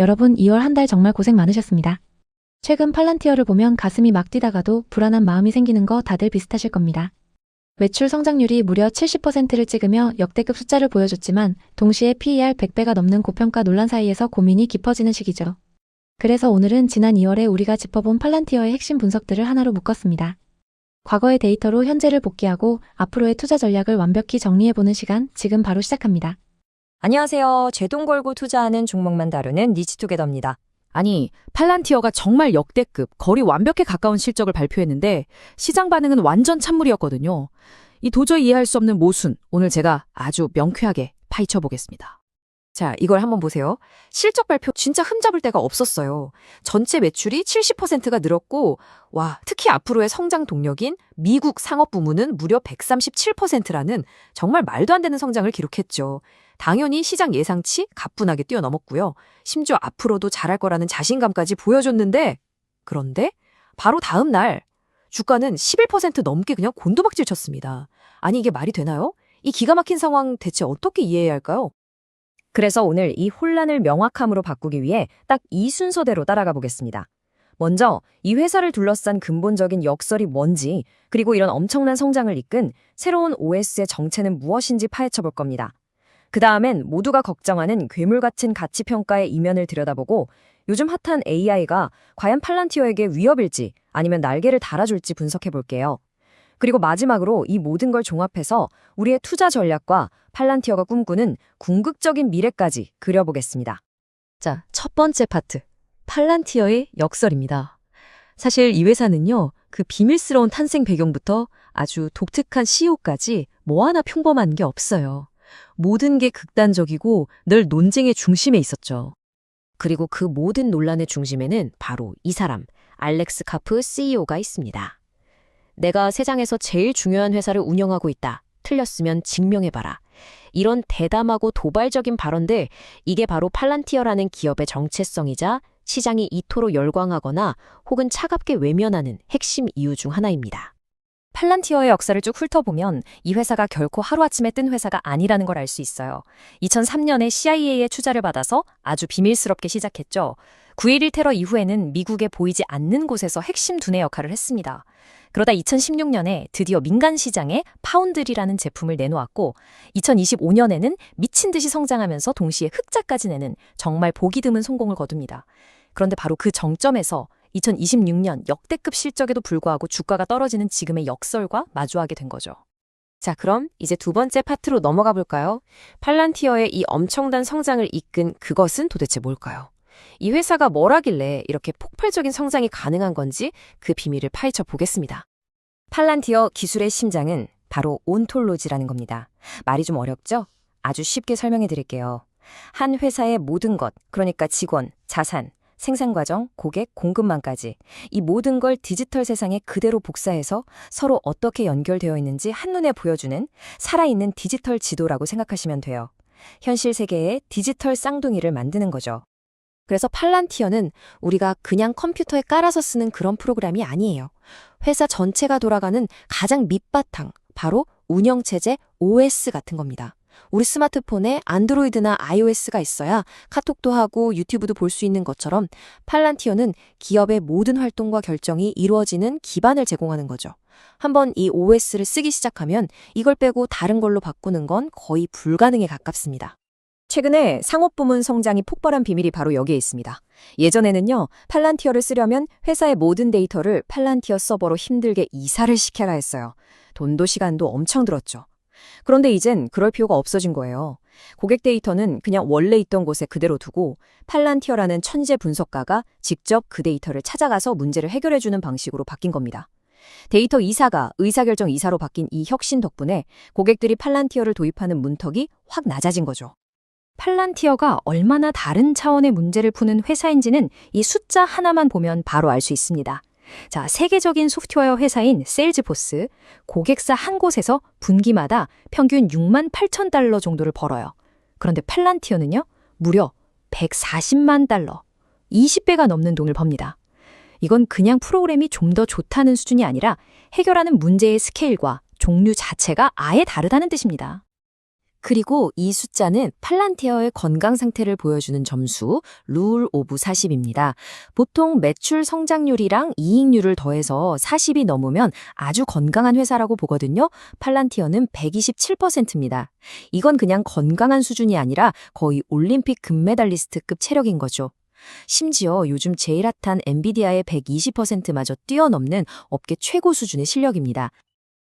여러분 2월 한 달 정말 고생 많으셨습니다. 최근 팔란티어를 보면 가슴이 막 뛰다가도 불안한 마음이 생기는 거 다들 비슷하실 겁니다. 매출 성장률이 무려 70%를 찍으며 역대급 숫자를 보여줬지만 동시에 PER 100배가 넘는 고평가 논란 사이에서 고민이 깊어지는 시기죠. 그래서 오늘은 지난 2월에 우리가 짚어본 팔란티어의 핵심 분석들을 하나로 묶었습니다. 과거의 데이터로 현재를 복귀하고 앞으로의 투자 전략을 완벽히 정리해보는 시간 지금 바로 시작합니다. 안녕하세요. 제 돈 걸고 투자하는 종목만 다루는 니치투게더입니다. 아니, 팔란티어가 정말 역대급, 거의 완벽에 가까운 실적을 발표했는데 시장 반응은 완전 찬물이었거든요. 이 도저히 이해할 수 없는 모순, 오늘 제가 아주 명쾌하게 파헤쳐 보겠습니다. 자, 이걸 한번 보세요. 실적 발표 진짜 흠잡을 데가 없었어요. 전체 매출이 70%가 늘었고, 특히 앞으로의 성장 동력인 미국 상업 부문은 무려 137%라는 정말 말도 안 되는 성장을 기록했죠. 당연히 시장 예상치 가뿐하게 뛰어넘었고요. 심지어 앞으로도 잘할 거라는 자신감까지 보여줬는데, 그런데 바로 다음 날 주가는 11% 넘게 그냥 곤두박질 쳤습니다. 아니, 이게 말이 되나요? 이 기가 막힌 상황 대체 어떻게 이해해야 할까요? 그래서 오늘 이 혼란을 명확함으로 바꾸기 위해 딱 이 순서대로 따라가 보겠습니다. 먼저 이 회사를 둘러싼 근본적인 역설이 뭔지, 그리고 이런 엄청난 성장을 이끈 새로운 OS의 정체는 무엇인지 파헤쳐 볼 겁니다. 그 다음엔 모두가 걱정하는 괴물 같은 가치평가의 이면을 들여다보고 요즘 핫한 AI가 과연 팔란티어에게 위협일지 아니면 날개를 달아줄지 분석해 볼게요. 그리고 마지막으로 이 모든 걸 종합해서 우리의 투자 전략과 팔란티어가 꿈꾸는 궁극적인 미래까지 그려보겠습니다. 자, 첫 번째 파트. 팔란티어의 역설입니다. 사실 이 회사는요, 그 비밀스러운 탄생 배경부터 아주 독특한 CEO까지 뭐 하나 평범한 게 없어요. 모든 게 극단적이고 늘 논쟁의 중심에 있었죠. 그리고 그 모든 논란의 중심에는 바로 이 사람, 알렉스 카프 CEO가 있습니다. 내가 세상에서 제일 중요한 회사를 운영하고 있다. 틀렸으면 증명해봐라. 이런 대담하고 도발적인 발언들, 이게 바로 팔란티어라는 기업의 정체성이자 시장이 이토록 열광하거나 혹은 차갑게 외면하는 핵심 이유 중 하나입니다. 팔란티어의 역사를 쭉 훑어보면 이 회사가 결코 하루아침에 뜬 회사가 아니라는 걸 알 수 있어요. 2003년에 CIA의 투자를 받아서 아주 비밀스럽게 시작했죠. 9.11 테러 이후에는 미국에 보이지 않는 곳에서 핵심 두뇌 역할을 했습니다. 그러다 2016년에 드디어 민간 시장에 파운드리라는 제품을 내놓았고 2025년에는 미친 듯이 성장하면서 동시에 흑자까지 내는 정말 보기 드문 성공을 거둡니다. 그런데 바로 그 정점에서 2026년 역대급 실적에도 불구하고 주가가 떨어지는 지금의 역설과 마주하게 된 거죠. 자, 그럼 이제 두 번째 파트로 넘어가 볼까요? 팔란티어의 이 엄청난 성장을 이끈 그것은 도대체 뭘까요? 이 회사가 뭘 하길래 이렇게 폭발적인 성장이 가능한 건지 그 비밀을 파헤쳐 보겠습니다. 팔란티어 기술의 심장은 바로 온톨로지라는 겁니다. 말이 좀 어렵죠? 아주 쉽게 설명해 드릴게요. 한 회사의 모든 것, 그러니까 직원, 자산, 생산과정, 고객, 공급망까지 이 모든 걸 디지털 세상에 그대로 복사해서 서로 어떻게 연결되어 있는지 한눈에 보여주는 살아있는 디지털 지도라고 생각하시면 돼요. 현실 세계의 디지털 쌍둥이를 만드는 거죠. 그래서 팔란티어는 우리가 그냥 컴퓨터에 깔아서 쓰는 그런 프로그램이 아니에요. 회사 전체가 돌아가는 가장 밑바탕, 바로 운영체제 OS 같은 겁니다. 우리 스마트폰에 안드로이드나 iOS가 있어야 카톡도 하고 유튜브도 볼 수 있는 것처럼 팔란티어는 기업의 모든 활동과 결정이 이루어지는 기반을 제공하는 거죠. 한번 이 OS를 쓰기 시작하면 이걸 빼고 다른 걸로 바꾸는 건 거의 불가능에 가깝습니다. 최근에 상업부문 성장이 폭발한 비밀이 바로 여기에 있습니다. 예전에는요, 팔란티어를 쓰려면 회사의 모든 데이터를 팔란티어 서버로 힘들게 이사를 시켜야 했어요. 돈도 시간도 엄청 들었죠. 그런데 이젠 그럴 필요가 없어진 거예요. 고객 데이터는 그냥 원래 있던 곳에 그대로 두고 팔란티어라는 천재 분석가가 직접 그 데이터를 찾아가서 문제를 해결해주는 방식으로 바뀐 겁니다. 데이터 이사가 의사결정 이사로 바뀐 이 혁신 덕분에 고객들이 팔란티어를 도입하는 문턱이 확 낮아진 거죠. 팔란티어가 얼마나 다른 차원의 문제를 푸는 회사인지는 이 숫자 하나만 보면 바로 알 수 있습니다. 자, 세계적인 소프트웨어 회사인 세일즈포스, 고객사 한 곳에서 분기마다 평균 6만 8천 달러 정도를 벌어요. 그런데 팔란티어는요, 무려 140만 달러, 20배가 넘는 돈을 법니다. 이건 그냥 프로그램이 좀 더 좋다는 수준이 아니라 해결하는 문제의 스케일과 종류 자체가 아예 다르다는 뜻입니다. 그리고 이 숫자는 팔란티어의 건강 상태를 보여주는 점수, 룰 오브 40입니다. 보통 매출 성장률이랑 이익률을 더해서 40이 넘으면 아주 건강한 회사라고 보거든요. 팔란티어는 127%입니다. 이건 그냥 건강한 수준이 아니라 거의 올림픽 금메달리스트급 체력인 거죠. 심지어 요즘 제일 핫한 엔비디아의 120%마저 뛰어넘는 업계 최고 수준의 실력입니다.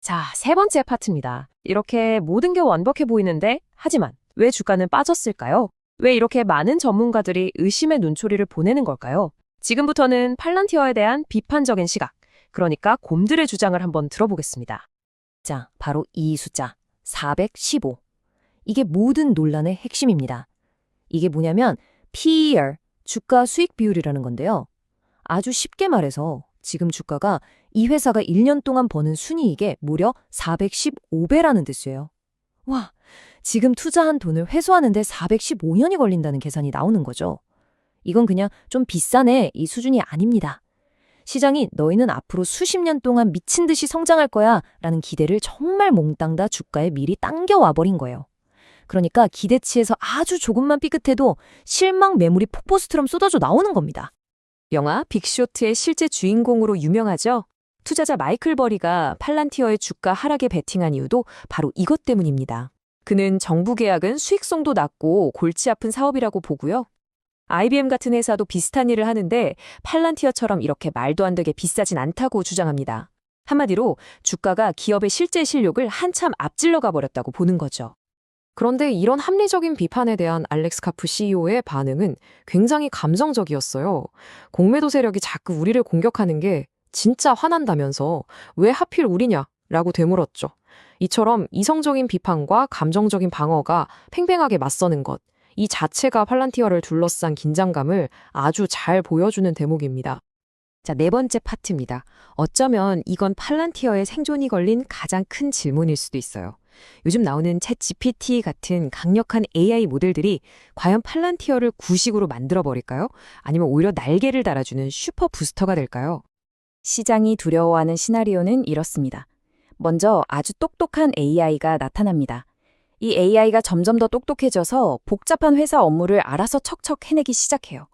자, 세 번째 파트입니다. 이렇게 모든 게 완벽해 보이는데, 하지만 왜 주가는 빠졌을까요? 왜 이렇게 많은 전문가들이 의심의 눈초리를 보내는 걸까요? 지금부터는 팔란티어에 대한 비판적인 시각, 그러니까 곰들의 주장을 한번 들어보겠습니다. 자, 바로 이 숫자, 415. 이게 모든 논란의 핵심입니다. 이게 뭐냐면 PER, 주가 수익 비율이라는 건데요. 아주 쉽게 말해서 지금 주가가 이 회사가 1년 동안 버는 순이익의 무려 415배라는 뜻이에요. 와, 지금 투자한 돈을 회수하는데 415년이 걸린다는 계산이 나오는 거죠. 이건 그냥 좀 비싸네 이 수준이 아닙니다. 시장이 너희는 앞으로 수십 년 동안 미친 듯이 성장할 거야 라는 기대를 정말 몽땅 다 주가에 미리 당겨와 버린 거예요. 그러니까 기대치에서 아주 조금만 삐끗해도 실망 매물이 폭포수처럼 쏟아져 나오는 겁니다. 영화 빅쇼트의 실제 주인공으로 유명하죠? 투자자 마이클 버리가 팔란티어의 주가 하락에 베팅한 이유도 바로 이것 때문입니다. 그는 정부 계약은 수익성도 낮고 골치 아픈 사업이라고 보고요. IBM 같은 회사도 비슷한 일을 하는데 팔란티어처럼 이렇게 말도 안 되게 비싸진 않다고 주장합니다. 한마디로 주가가 기업의 실제 실력을 한참 앞질러 가버렸다고 보는 거죠. 그런데 이런 합리적인 비판에 대한 알렉스 카프 CEO의 반응은 굉장히 감정적이었어요. 공매도 세력이 자꾸 우리를 공격하는 게 진짜 화난다면서 왜 하필 우리냐라고 되물었죠. 이처럼 이성적인 비판과 감정적인 방어가 팽팽하게 맞서는 것, 이 자체가 팔란티어를 둘러싼 긴장감을 아주 잘 보여주는 대목입니다. 자, 네 번째 파트입니다. 어쩌면 이건 팔란티어의 생존이 걸린 가장 큰 질문일 수도 있어요. 요즘 나오는 챗 GPT 같은 강력한 AI 모델들이 과연 팔란티어를 구식으로 만들어버릴까요? 아니면 오히려 날개를 달아주는 슈퍼 부스터가 될까요? 시장이 두려워하는 시나리오는 이렇습니다. 먼저 아주 똑똑한 AI가 나타납니다. 이 AI가 점점 더 똑똑해져서 복잡한 회사 업무를 알아서 척척 해내기 시작해요.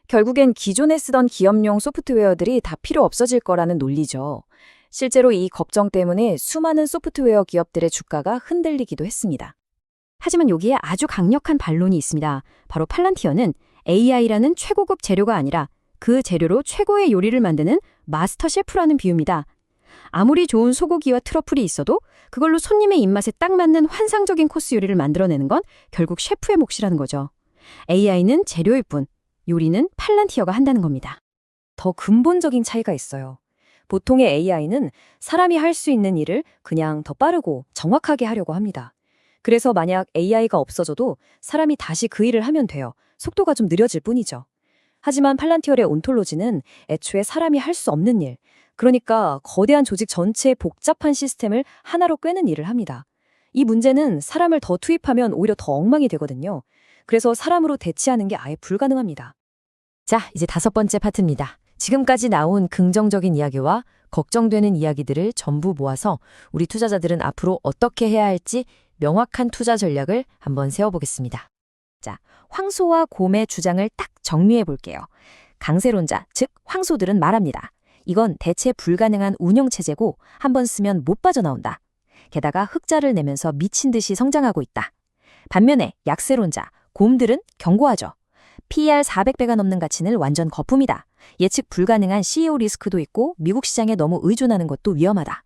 결국엔 기존에 쓰던 기업용 소프트웨어들이 다 필요 없어질 거라는 논리죠. 실제로 이 걱정 때문에 수많은 소프트웨어 기업들의 주가가 흔들리기도 했습니다. 하지만 여기에 아주 강력한 반론이 있습니다. 바로 팔란티어는 AI라는 최고급 재료가 아니라 그 재료로 최고의 요리를 만드는 마스터 셰프라는 비유입니다. 아무리 좋은 소고기와 트러플이 있어도 그걸로 손님의 입맛에 딱 맞는 환상적인 코스 요리를 만들어내는 건 결국 셰프의 몫이라는 거죠. AI는 재료일 뿐, 요리는 팔란티어가 한다는 겁니다. 더 근본적인 차이가 있어요. 보통의 AI는 사람이 할 수 있는 일을 그냥 더 빠르고 정확하게 하려고 합니다. 그래서 만약 AI가 없어져도 사람이 다시 그 일을 하면 돼요. 속도가 좀 느려질 뿐이죠. 하지만 팔란티어의 온톨로지는 애초에 사람이 할 수 없는 일, 그러니까 거대한 조직 전체의 복잡한 시스템을 하나로 꿰는 일을 합니다. 이 문제는 사람을 더 투입하면 오히려 더 엉망이 되거든요. 그래서 사람으로 대체하는 게 아예 불가능합니다. 자, 이제 다섯 번째 파트입니다. 지금까지 나온 긍정적인 이야기와 걱정되는 이야기들을 전부 모아서 우리 투자자들은 앞으로 어떻게 해야 할지 명확한 투자 전략을 한번 세워보겠습니다. 자, 황소와 곰의 주장을 딱 정리해 볼게요. 강세론자, 즉 황소들은 말합니다. 이건 대체 불가능한 운영체제고 한번 쓰면 못 빠져나온다. 게다가 흑자를 내면서 미친 듯이 성장하고 있다. 반면에 약세론자, 곰들은 경고하죠. PER 400배가 넘는 가치는 완전 거품이다. 예측 불가능한 CEO 리스크도 있고 미국 시장에 너무 의존하는 것도 위험하다.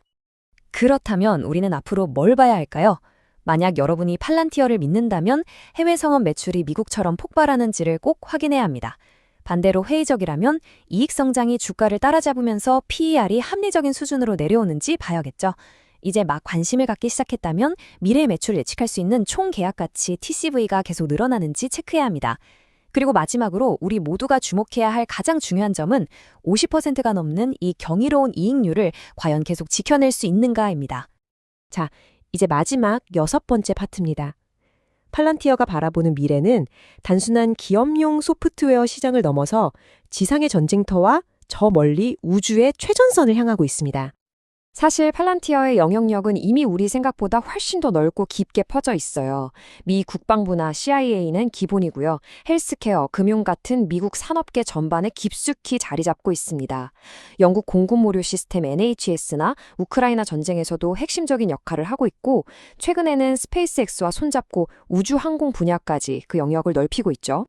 그렇다면 우리는 앞으로 뭘 봐야 할까요? 만약 여러분이 팔란티어를 믿는다면 해외 성업 매출이 미국처럼 폭발하는지를 꼭 확인해야 합니다. 반대로 회의적이라면 이익 성장이 주가를 따라잡으면서 PER이 합리적인 수준으로 내려오는지 봐야겠죠. 이제 막 관심을 갖기 시작했다면 미래의 매출을 예측할 수 있는 총 계약 가치 TCV가 계속 늘어나는지 체크해야 합니다. 그리고 마지막으로 우리 모두가 주목해야 할 가장 중요한 점은 50%가 넘는 이 경이로운 이익률을 과연 계속 지켜낼 수 있는가입니다. 자, 이제 마지막 여섯 번째 파트입니다. 팔란티어가 바라보는 미래는 단순한 기업용 소프트웨어 시장을 넘어서 지상의 전쟁터와 저 멀리 우주의 최전선을 향하고 있습니다. 사실 팔란티어의 영향력은 이미 우리 생각보다 훨씬 더 넓고 깊게 퍼져 있어요. 미 국방부나 CIA는 기본이고요. 헬스케어, 금융 같은 미국 산업계 전반에 깊숙이 자리 잡고 있습니다. 영국 공군모류 시스템 NHS나 우크라이나 전쟁에서도 핵심적인 역할을 하고 있고, 최근에는 스페이스X와 손잡고 우주 항공 분야까지 그 영역을 넓히고 있죠.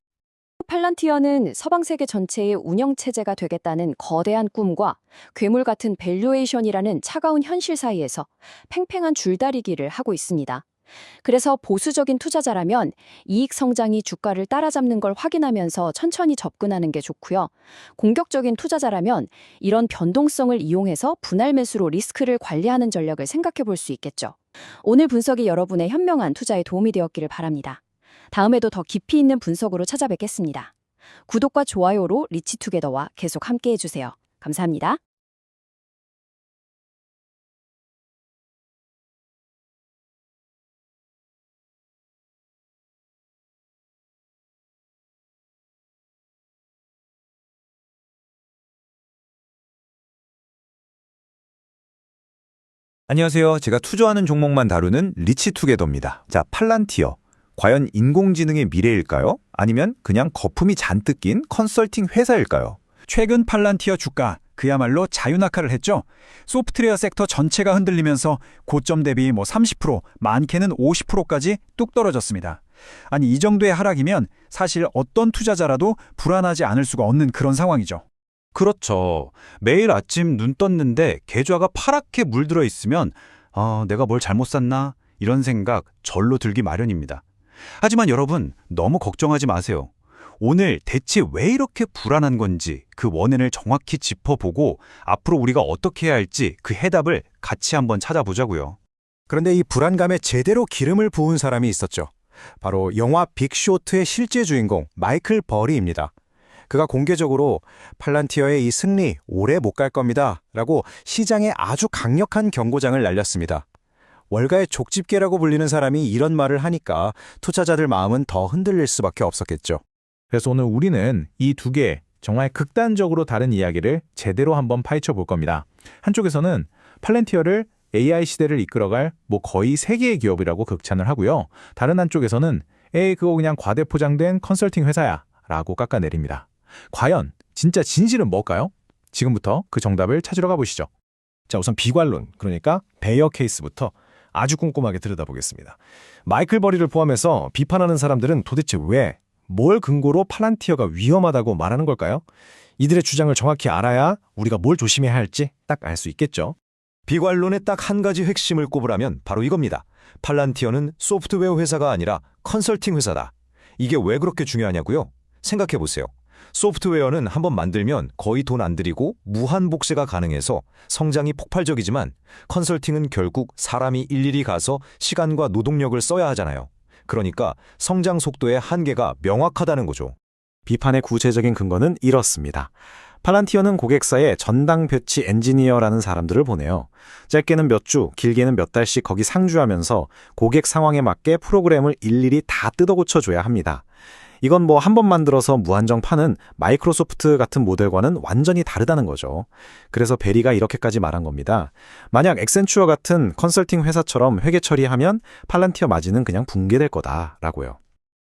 팔란티어는 서방 세계 전체의 운영 체제가 되겠다는 거대한 꿈과 괴물 같은 밸류에이션이라는 차가운 현실 사이에서 팽팽한 줄다리기를 하고 있습니다. 그래서 보수적인 투자자라면 이익 성장이 주가를 따라잡는 걸 확인하면서 천천히 접근하는 게 좋고요. 공격적인 투자자라면 이런 변동성을 이용해서 분할 매수로 리스크를 관리하는 전략을 생각해 볼 수 있겠죠. 오늘 분석이 여러분의 현명한 투자에 도움이 되었기를 바랍니다. 다음에도 더 깊이 있는 분석으로 찾아뵙겠습니다. 구독과 좋아요로 리치투게더와 계속 함께해 주세요. 감사합니다. 안녕하세요. 제가 투자하는 종목만 다루는 리치투게더입니다. 자, 팔란티어. 과연 인공지능의 미래일까요? 아니면 그냥 거품이 잔뜩 낀 컨설팅 회사일까요? 최근 팔란티어 주가 그야말로 자유낙하를 했죠. 소프트웨어 섹터 전체가 흔들리면서 고점 대비 30%, 많게는 50%까지 뚝 떨어졌습니다. 아니, 이 정도의 하락이면 사실 어떤 투자자라도 불안하지 않을 수가 없는 그런 상황이죠. 그렇죠. 매일 아침 눈 떴는데 계좌가 파랗게 물들어 있으면 내가 뭘 잘못 샀나? 이런 생각 절로 들기 마련입니다. 하지만 여러분, 너무 걱정하지 마세요. 오늘 대체 왜 이렇게 불안한 건지 그 원인을 정확히 짚어보고 앞으로 우리가 어떻게 해야 할지 그 해답을 같이 한번 찾아보자고요. 그런데 이 불안감에 제대로 기름을 부은 사람이 있었죠. 바로 영화 빅쇼트의 실제 주인공 마이클 버리입니다. 그가 공개적으로 팔란티어의 이 승리 오래 못 갈 겁니다 라고 시장에 아주 강력한 경고장을 날렸습니다. 월가의 족집게라고 불리는 사람이 이런 말을 하니까 투자자들 마음은 더 흔들릴 수밖에 없었겠죠. 그래서 오늘 우리는 이 두 개 정말 극단적으로 다른 이야기를 제대로 한번 파헤쳐 볼 겁니다. 한쪽에서는 팔란티어를 AI 시대를 이끌어갈 거의 세계의 기업이라고 극찬을 하고요. 다른 한쪽에서는 그거 그냥 과대포장된 컨설팅 회사야 라고 깎아내립니다. 과연 진짜 진실은 뭘까요? 지금부터 그 정답을 찾으러 가보시죠. 자, 우선 비관론, 그러니까 베어 케이스부터 아주 꼼꼼하게 들여다보겠습니다. 마이클 버리를 포함해서 비판하는 사람들은 도대체 뭘 근거로 팔란티어가 위험하다고 말하는 걸까요? 이들의 주장을 정확히 알아야 우리가 뭘 조심해야 할지 딱 알 수 있겠죠. 비관론의 딱 한 가지 핵심을 꼽으라면 바로 이겁니다. 팔란티어는 소프트웨어 회사가 아니라 컨설팅 회사다. 이게 왜 그렇게 중요하냐고요? 생각해보세요. 소프트웨어는 한번 만들면 거의 돈 안 들이고 무한 복제가 가능해서 성장이 폭발적이지만 컨설팅은 결국 사람이 일일이 가서 시간과 노동력을 써야 하잖아요. 그러니까 성장 속도의 한계가 명확하다는 거죠. 비판의 구체적인 근거는 이렇습니다. 팔란티어는 고객사에 전당 배치 엔지니어라는 사람들을 보내요. 짧게는 몇 주, 길게는 몇 달씩 거기 상주하면서 고객 상황에 맞게 프로그램을 일일이 다 뜯어고쳐줘야 합니다. 이건 한 번 만들어서 무한정 파는 마이크로소프트 같은 모델과는 완전히 다르다는 거죠. 그래서 베리가 이렇게까지 말한 겁니다. 만약 엑센추어 같은 컨설팅 회사처럼 회계 처리하면 팔란티어 마진은 그냥 붕괴될 거다라고요.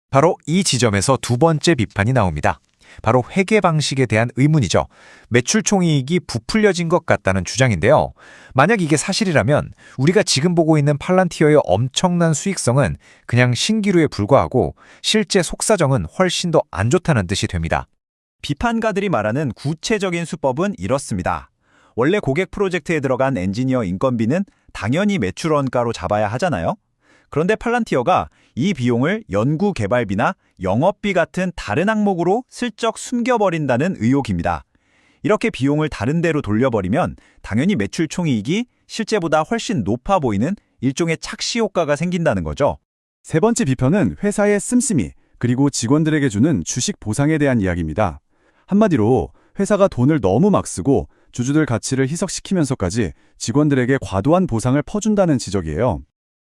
바로 이 지점에서 두 번째 비판이 나옵니다. 바로 회계 방식에 대한 의문이죠. 매출 총이익이 부풀려진 것 같다는 주장인데요. 만약 이게 사실이라면 우리가 지금 보고 있는 팔란티어의 엄청난 수익성은 그냥 신기루에 불과하고 실제 속사정은 훨씬 더 안 좋다는 뜻이 됩니다. 비판가들이 말하는 구체적인 수법은 이렇습니다. 원래 고객 프로젝트에 들어간 엔지니어 인건비는 당연히 매출 원가로 잡아야 하잖아요. 그런데 팔란티어가 이 비용을 연구 개발비나 영업비 같은 다른 항목으로 슬쩍 숨겨버린다는 의혹입니다. 이렇게 비용을 다른 데로 돌려버리면 당연히 매출 총이익이 실제보다 훨씬 높아 보이는 일종의 착시 효과가 생긴다는 거죠. 세 번째 비판은 회사의 씀씀이 그리고 직원들에게 주는 주식 보상에 대한 이야기입니다. 한마디로 회사가 돈을 너무 막 쓰고 주주들 가치를 희석시키면서까지 직원들에게 과도한 보상을 퍼준다는 지적이에요.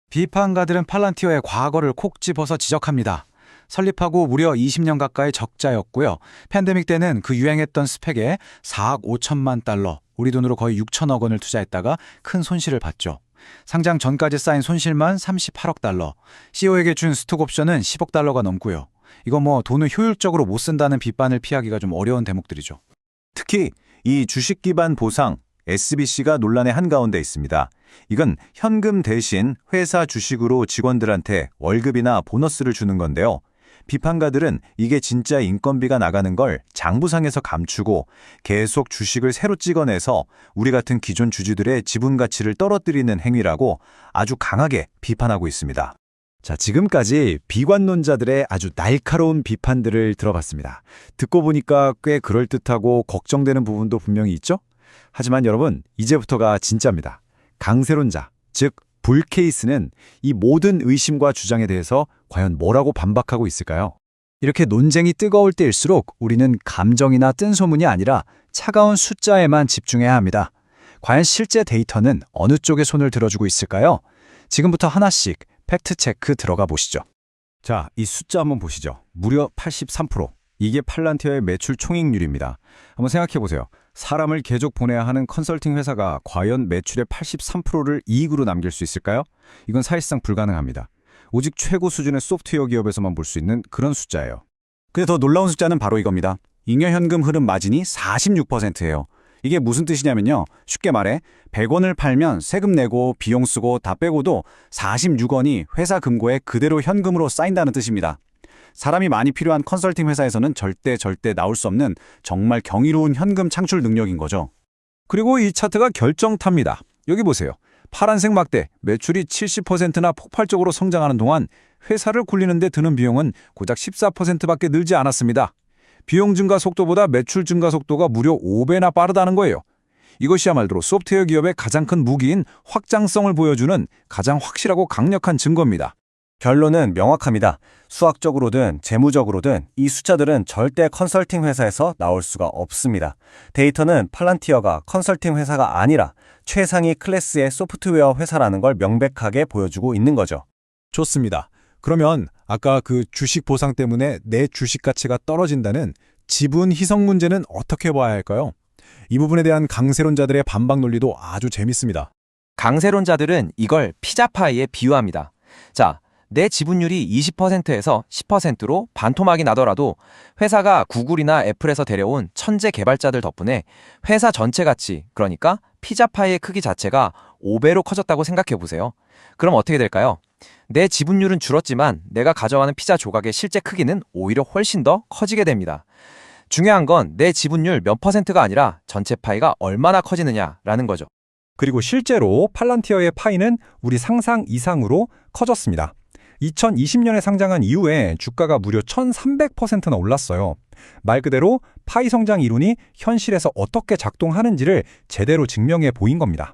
비판가들은 팔란티어의 과거를 콕 집어서 지적합니다. 설립하고 무려 20년 가까이 적자였고요. 팬데믹 때는 그 유행했던 스펙에 4억 5천만 달러, 우리 돈으로 거의 6천억 원을 투자했다가 큰 손실을 봤죠. 상장 전까지 쌓인 손실만 38억 달러, CEO에게 준 스톡 옵션은 10억 달러가 넘고요. 이거 뭐 돈을 효율적으로 못 쓴다는 비판을 피하기가 좀 어려운 대목들이죠. 특히 이 주식 기반 보상, SBC가 논란의 한가운데 있습니다. 이건 현금 대신 회사 주식으로 직원들한테 월급이나 보너스를 주는 건데요. 비판가들은 이게 진짜 인건비가 나가는 걸 장부상에서 감추고 계속 주식을 새로 찍어내서 우리 같은 기존 주주들의 지분 가치를 떨어뜨리는 행위라고 아주 강하게 비판하고 있습니다. 자, 지금까지 비관론자들의 아주 날카로운 비판들을 들어봤습니다. 듣고 보니까 꽤 그럴듯하고 걱정되는 부분도 분명히 있죠? 하지만 여러분, 이제부터가 진짜입니다. 강세론자, 즉 불케이스는 이 모든 의심과 주장에 대해서 과연 뭐라고 반박하고 있을까요? 이렇게 논쟁이 뜨거울 때일수록 우리는 감정이나 뜬소문이 아니라 차가운 숫자에만 집중해야 합니다. 과연 실제 데이터는 어느 쪽에 손을 들어주고 있을까요? 지금부터 하나씩 팩트체크 들어가 보시죠. 자, 이 숫자 한번 보시죠. 무려 83%. 이게 팔란티어의 매출 총익률입니다. 한번 생각해 보세요. 사람을 계속 보내야 하는 컨설팅 회사가 과연 매출의 83%를 이익으로 남길 수 있을까요? 이건 사실상 불가능합니다. 오직 최고 수준의 소프트웨어 기업에서만 볼 수 있는 그런 숫자예요. 근데 더 놀라운 숫자는 바로 이겁니다. 잉여현금 흐름 마진이 46%예요. 이게 무슨 뜻이냐면요. 쉽게 말해 100원을 팔면 세금 내고 비용 쓰고 다 빼고도 46원이 회사 금고에 그대로 현금으로 쌓인다는 뜻입니다. 사람이 많이 필요한 컨설팅 회사에서는 절대 나올 수 없는 정말 경이로운 현금 창출 능력인 거죠. 그리고 이 차트가 결정탑니다. 여기 보세요. 파란색 막대, 매출이 70%나 폭발적으로 성장하는 동안 회사를 굴리는 데 드는 비용은 고작 14%밖에 늘지 않았습니다. 비용 증가 속도보다 매출 증가 속도가 무려 5배나 빠르다는 거예요. 이것이야말로 소프트웨어 기업의 가장 큰 무기인 확장성을 보여주는 가장 확실하고 강력한 증거입니다. 결론은 명확합니다. 수학적으로든 재무적으로든 이 숫자들은 절대 컨설팅 회사에서 나올 수가 없습니다. 데이터는 팔란티어가 컨설팅 회사가 아니라 최상위 클래스의 소프트웨어 회사라는 걸 명백하게 보여주고 있는 거죠. 좋습니다. 그러면 아까 그 주식 보상 때문에 내 주식 가치가 떨어진다는 지분 희석 문제는 어떻게 봐야 할까요? 이 부분에 대한 강세론자들의 반박 논리도 아주 재밌습니다. 강세론자들은 이걸 피자파이에 비유합니다. 자, 내 지분율이 20%에서 10%로 반토막이 나더라도 회사가 구글이나 애플에서 데려온 천재 개발자들 덕분에 회사 전체 가치, 그러니까 피자파이의 크기 자체가 5배로 커졌다고 생각해 보세요. 그럼 어떻게 될까요? 내 지분율은 줄었지만 내가 가져가는 피자 조각의 실제 크기는 오히려 훨씬 더 커지게 됩니다. 중요한 건 내 지분율 몇 %가 아니라 전체 파이가 얼마나 커지느냐라는 거죠. 그리고 실제로 팔란티어의 파이는 우리 상상 이상으로 커졌습니다. 2020년에 상장한 이후에 주가가 무려 1300%나 올랐어요. 말 그대로 파이 성장 이론이 현실에서 어떻게 작동하는지를 제대로 증명해 보인 겁니다.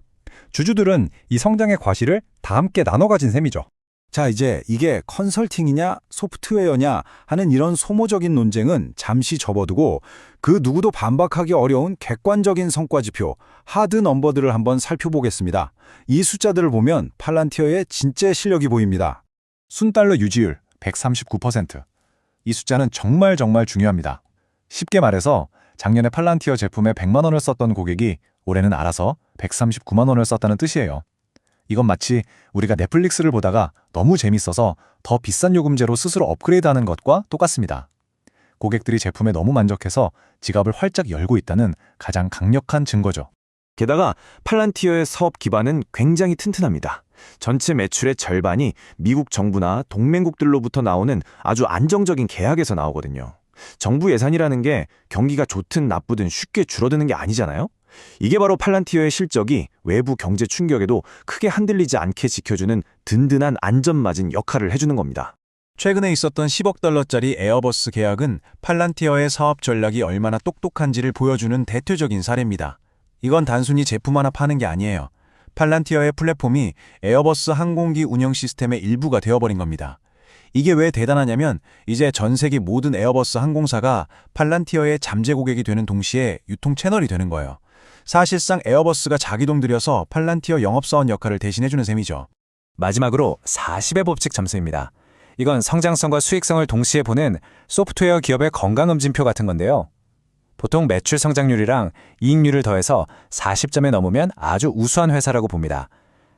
주주들은 이 성장의 과실을 다 함께 나눠 가진 셈이죠. 자, 이제 이게 컨설팅이냐 소프트웨어냐 하는 이런 소모적인 논쟁은 잠시 접어두고 그 누구도 반박하기 어려운 객관적인 성과 지표, 하드 넘버들을 한번 살펴보겠습니다. 이 숫자들을 보면 팔란티어의 진짜 실력이 보입니다. 순달러 유지율 139%. 이 숫자는 정말 중요합니다. 쉽게 말해서 작년에 팔란티어 제품에 100만 원을 썼던 고객이 올해는 알아서 139만 원을 썼다는 뜻이에요. 이건 마치 우리가 넷플릭스를 보다가 너무 재밌어서 더 비싼 요금제로 스스로 업그레이드하는 것과 똑같습니다. 고객들이 제품에 너무 만족해서 지갑을 활짝 열고 있다는 가장 강력한 증거죠. 게다가 팔란티어의 사업 기반은 굉장히 튼튼합니다. 전체 매출의 절반이 미국 정부나 동맹국들로부터 나오는 아주 안정적인 계약에서 나오거든요. 정부 예산이라는 게 경기가 좋든 나쁘든 쉽게 줄어드는 게 아니잖아요. 이게 바로 팔란티어의 실적이 외부 경제 충격에도 크게 흔들리지 않게 지켜주는 든든한 안전마진 역할을 해주는 겁니다. 최근에 있었던 10억 달러짜리 에어버스 계약은 팔란티어의 사업 전략이 얼마나 똑똑한지를 보여주는 대표적인 사례입니다. 이건 단순히 제품 하나 파는 게 아니에요. 팔란티어의 플랫폼이 에어버스 항공기 운영 시스템의 일부가 되어버린 겁니다. 이게 왜 대단하냐면 이제 전 세계 모든 에어버스 항공사가 팔란티어의 잠재 고객이 되는 동시에 유통 채널이 되는 거예요. 사실상 에어버스가 자기 돈 들여서 팔란티어 영업사원 역할을 대신해주는 셈이죠. 마지막으로 40의 법칙 점수입니다. 이건 성장성과 수익성을 동시에 보는 소프트웨어 기업의 건강검진표 같은 건데요. 보통 매출 성장률이랑 이익률을 더해서 40점에 넘으면 아주 우수한 회사라고 봅니다.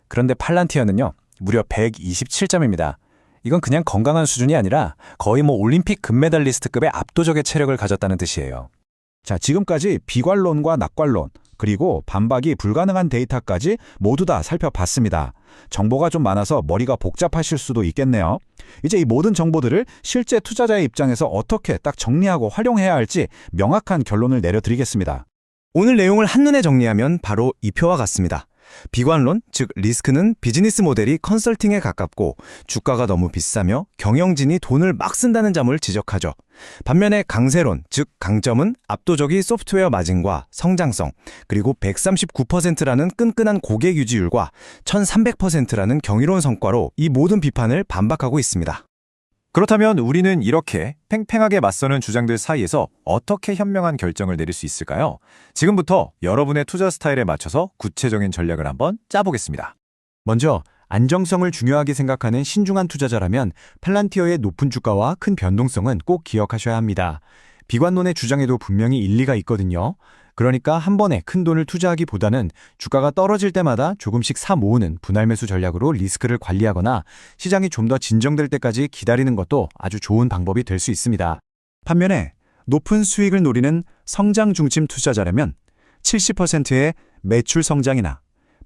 그런데 팔란티어는요, 무려 127점입니다. 이건 그냥 건강한 수준이 아니라 거의 올림픽 금메달리스트급의 압도적의 체력을 가졌다는 뜻이에요. 자, 지금까지 비관론과 낙관론, 그리고 반박이 불가능한 데이터까지 모두 다 살펴봤습니다. 정보가 좀 많아서 머리가 복잡하실 수도 있겠네요. 이제 이 모든 정보들을 실제 투자자의 입장에서 어떻게 딱 정리하고 활용해야 할지 명확한 결론을 내려드리겠습니다. 오늘 내용을 한눈에 정리하면 바로 이 표와 같습니다. 비관론, 즉 리스크는 비즈니스 모델이 컨설팅에 가깝고 주가가 너무 비싸며 경영진이 돈을 막 쓴다는 점을 지적하죠. 반면에 강세론, 즉 강점은 압도적인 소프트웨어 마진과 성장성, 그리고 139%라는 끈끈한 고객 유지율과 1300%라는 경이로운 성과로 이 모든 비판을 반박하고 있습니다. 그렇다면 우리는 이렇게 팽팽하게 맞서는 주장들 사이에서 어떻게 현명한 결정을 내릴 수 있을까요? 지금부터 여러분의 투자 스타일에 맞춰서 구체적인 전략을 한번 짜보겠습니다. 먼저 안정성을 중요하게 생각하는 신중한 투자자라면 팔란티어의 높은 주가와 큰 변동성은 꼭 기억하셔야 합니다. 비관론의 주장에도 분명히 일리가 있거든요. 그러니까 한 번에 큰 돈을 투자하기보다는 주가가 떨어질 때마다 조금씩 사 모으는 분할 매수 전략으로 리스크를 관리하거나 시장이 좀 더 진정될 때까지 기다리는 것도 아주 좋은 방법이 될 수 있습니다. 반면에 높은 수익을 노리는 성장 중심 투자자라면 70%의 매출 성장이나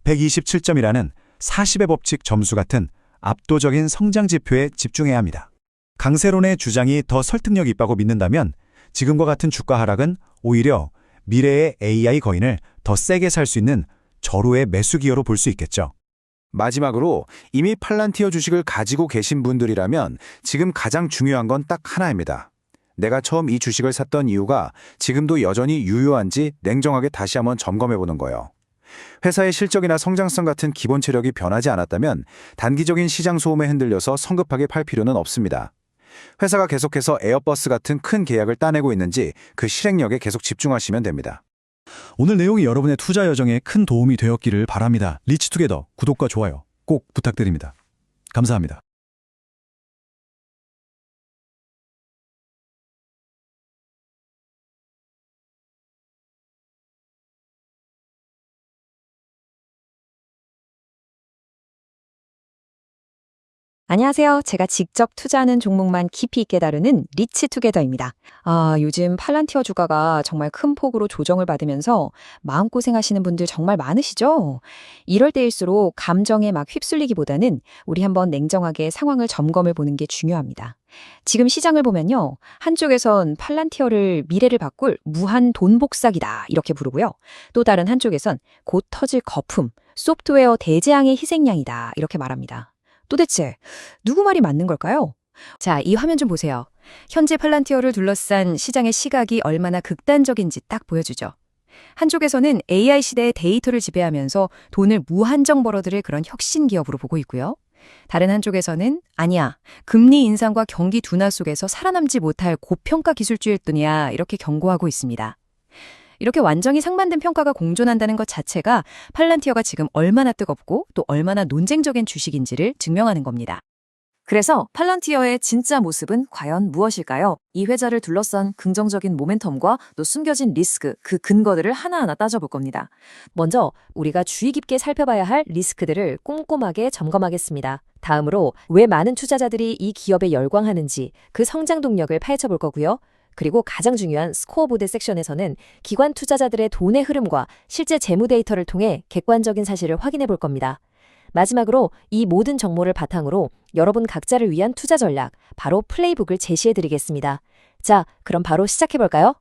127점이라는 40의 법칙 점수 같은 압도적인 성장 지표에 집중해야 합니다. 강세론의 주장이 더 설득력 있다고 믿는다면 지금과 같은 주가 하락은 오히려 미래의 AI 거인을 더 세게 살 수 있는 절호의 매수 기회로 볼 수 있겠죠. 마지막으로 이미 팔란티어 주식을 가지고 계신 분들이라면 지금 가장 중요한 건 딱 하나입니다. 내가 처음 이 주식을 샀던 이유가 지금도 여전히 유효한지 냉정하게 다시 한번 점검해보는 거예요. 회사의 실적이나 성장성 같은 기본 체력이 변하지 않았다면 단기적인 시장 소음에 흔들려서 성급하게 팔 필요는 없습니다. 회사가 계속해서 에어버스 같은 큰 계약을 따내고 있는지 그 실행력에 계속 집중하시면 됩니다. 오늘 내용이 여러분의 투자 여정에 큰 도움이 되었기를 바랍니다. 리치투게더 구독과 좋아요 꼭 부탁드립니다. 감사합니다. 안녕하세요. 제가 직접 투자하는 종목만 깊이 있게 다루는 리치투게더입니다. 요즘 팔란티어 주가가 정말 큰 폭으로 조정을 받으면서 마음고생하시는 분들 정말 많으시죠? 이럴 때일수록 감정에 막 휩쓸리기보다는 우리 한번 냉정하게 상황을 점검해 보는 게 중요합니다. 지금 시장을 보면요. 한쪽에선 팔란티어를 미래를 바꿀 무한 돈 복사기다 이렇게 부르고요. 또 다른 한쪽에선 곧 터질 거품, 소프트웨어 대재앙의 희생양이다 이렇게 말합니다. 도대체 누구 말이 맞는 걸까요? 자, 이 화면 좀 보세요. 현재 팔란티어를 둘러싼 시장의 시각이 얼마나 극단적인지 딱 보여주죠. 한쪽에서는 AI 시대의 데이터를 지배하면서 돈을 무한정 벌어들일 그런 혁신 기업으로 보고 있고요. 다른 한쪽에서는 아니야, 금리 인상과 경기 둔화 속에서 살아남지 못할 고평가 기술주일 뿐이야 이렇게 경고하고 있습니다. 이렇게 완전히 상반된 평가가 공존한다는 것 자체가 팔란티어가 지금 얼마나 뜨겁고 또 얼마나 논쟁적인 주식인지를 증명하는 겁니다. 그래서 팔란티어의 진짜 모습은 과연 무엇일까요? 이 회사를 둘러싼 긍정적인 모멘텀과 또 숨겨진 리스크, 그 근거들을 하나하나 따져볼 겁니다. 먼저 우리가 주의 깊게 살펴봐야 할 리스크들을 꼼꼼하게 점검하겠습니다. 다음으로 왜 많은 투자자들이 이 기업에 열광하는지 그 성장 동력을 파헤쳐 볼 거고요. 그리고 가장 중요한 스코어보드 섹션에서는 기관 투자자들의 돈의 흐름과 실제 재무 데이터를 통해 객관적인 사실을 확인해 볼 겁니다. 마지막으로 이 모든 정보를 바탕으로 여러분 각자를 위한 투자 전략, 바로 플레이북을 제시해 드리겠습니다. 자, 그럼 바로 시작해 볼까요?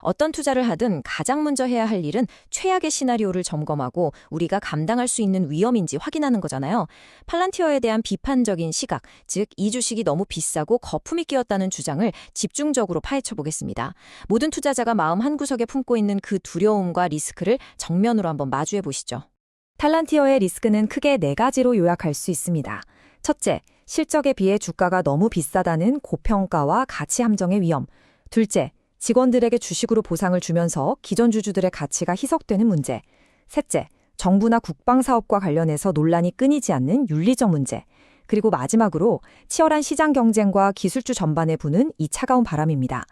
어떤 투자를 하든 가장 먼저 해야 할 일은 최악의 시나리오를 점검하고 우리가 감당할 수 있는 위험인지 확인하는 거잖아요. 팔란티어에 대한 비판적인 시각, 즉 이 주식이 너무 비싸고 거품이 끼었다는 주장을 집중적으로 파헤쳐 보겠습니다. 모든 투자자가 마음 한구석에 품고 있는 그 두려움과 리스크를 정면으로 한번 마주해 보시죠. 팔란티어의 리스크는 크게 4가지로 요약할 수 있습니다. 첫째, 실적에 비해 주가가 너무 비싸다는 고평가와 가치 함정의 위험. 둘째, 직원들에게 주식으로 보상을 주면서 기존 주주들의 가치가 희석되는 문제. 셋째, 정부나 국방 사업과 관련해서 논란이 끊이지 않는 윤리적 문제. 그리고 마지막으로 치열한 시장 경쟁과 기술주 전반에 부는 이 차가운 바람입니다.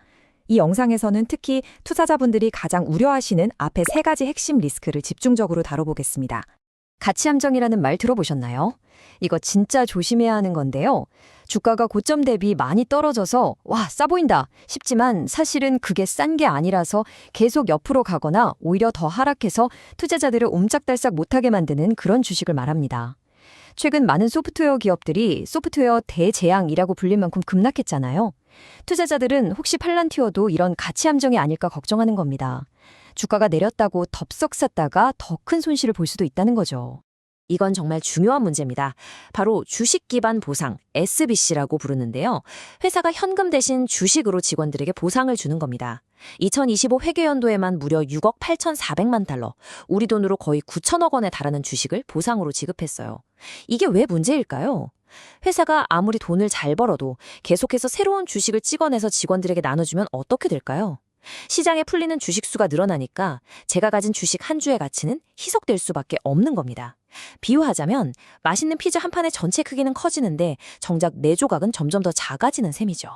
이 영상에서는 특히 투자자분들이 가장 우려하시는 앞에 3가지 핵심 리스크를 집중적으로 다뤄보겠습니다. 가치 함정이라는 말 들어보셨나요? 이거 진짜 조심해야 하는 건데요. 주가가 고점 대비 많이 떨어져서 와, 싸 보인다 싶지만 사실은 그게 싼 게 아니라서 계속 옆으로 가거나 오히려 더 하락해서 투자자들을 옴짝달싹 못하게 만드는 그런 주식을 말합니다. 최근 많은 소프트웨어 기업들이 소프트웨어 대재앙이라고 불릴 만큼 급락했잖아요. 투자자들은 혹시 팔란티어도 이런 가치 함정이 아닐까 걱정하는 겁니다. 주가가 내렸다고 덥석 샀다가 더 큰 손실을 볼 수도 있다는 거죠. 이건 정말 중요한 문제입니다. 바로 주식 기반 보상, SBC라고 부르는데요. 회사가 현금 대신 주식으로 직원들에게 보상을 주는 겁니다. 2025 회계연도에만 무려 6억 8,400만 달러, 우리 돈으로 거의 9천억 원에 달하는 주식을 보상으로 지급했어요. 이게 왜 문제일까요? 회사가 아무리 돈을 잘 벌어도 계속해서 새로운 주식을 찍어내서 직원들에게 나눠주면 어떻게 될까요? 시장에 풀리는 주식 수가 늘어나니까 제가 가진 주식 한 주의 가치는 희석될 수밖에 없는 겁니다. 비유하자면 맛있는 피자 한 판의 전체 크기는 커지는데 정작 내 조각은 점점 더 작아지는 셈이죠.